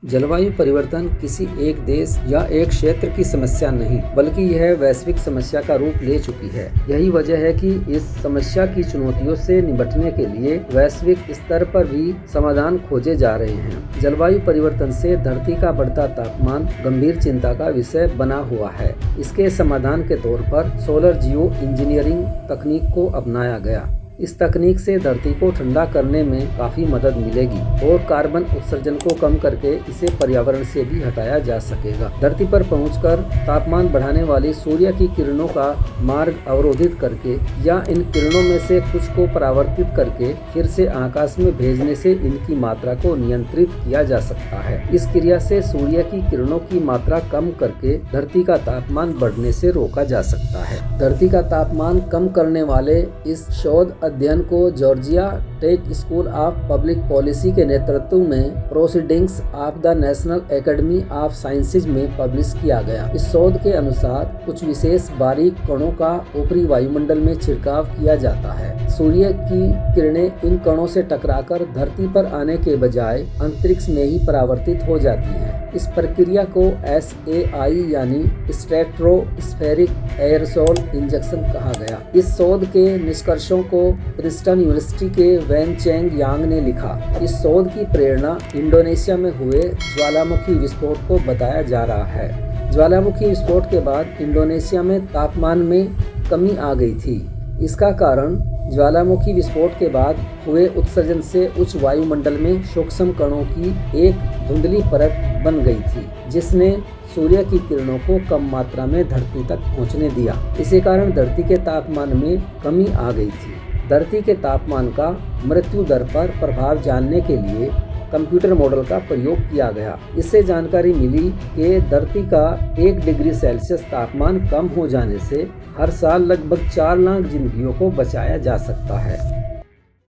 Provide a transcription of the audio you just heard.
जलवायु परिवर्तन किसी एक देश या एक क्षेत्र की समस्या नहीं, बल्कि यह वैश्विक समस्या का रूप ले चुकी है। यही वजह है कि इस समस्या की चुनौतियों से निपटने के लिए वैश्विक स्तर पर भी समाधान खोजे जा रहे हैं। जलवायु परिवर्तन से धरती का बढ़ता तापमान गंभीर चिंता का विषय बना हुआ है। इसके समाधान के तौर पर सोलर जियो इंजीनियरिंग तकनीक को अपनाया गया। इस तकनीक से धरती को ठंडा करने में काफ़ी मदद मिलेगी और कार्बन उत्सर्जन को कम करके इसे पर्यावरण से भी हटाया जा सकेगा। धरती पर पहुंचकर तापमान बढ़ाने वाली सूर्य की किरणों का मार्ग अवरोधित करके या इन किरणों में से कुछ को परावर्तित करके फिर से आकाश में भेजने से इनकी मात्रा को नियंत्रित किया जा सकता है। इस क्रिया से सूर्य की किरणों की मात्रा कम करके धरती का तापमान बढ़ने से रोका जा सकता है। धरती का तापमान कम करने वाले इस शोध अध्ययन को Georgia take school of public policy के नेतृत्व में proceedings of the national academy of sciences में पब्लिश किया गया। इस शोध के अनुसार कुछ विशेष बारीक कणों का ऊपरी वायुमंडल में छिड़काव किया जाता है। सूर्य की किरणें इन कणों से टकराकर धरती पर आने के बजाय अंतरिक्ष में ही परावर्तित हो जाती हैं। इस प्रक्रिया को SAI यानी स्ट्रेटोस्फेरिक एयरसोल इंजेक्शन कहा गया। इस शोध के निष्कर्षों को प्रिंसटन यूनिवर्सिटी के वैन चेंग यांग ने लिखा। इस शोध की प्रेरणा इंडोनेशिया में हुए ज्वालामुखी विस्फोट को बताया जा रहा है। ज्वालामुखी विस्फोट के बाद इंडोनेशिया में तापमान में कमी आ गई थी। इसका कारण ज्वालामुखी विस्फोट के बाद हुए उत्सर्जन से उच्च वायुमंडल में सूक्ष्म कणों की एक धुंधली परत बन गई थी, जिसने सूर्य की किरणों को कम मात्रा में धरती तक पहुंचने दिया। इसी कारण धरती के तापमान में कमी आ गई थी। धरती के तापमान का मृत्यु दर पर प्रभाव जानने के लिए कंप्यूटर मॉडल का प्रयोग किया गया। इससे जानकारी मिली कि धरती का 1 डिग्री सेल्सियस तापमान कम हो जाने से हर साल लगभग 4 लाख जिंदगियों को बचाया जा सकता है।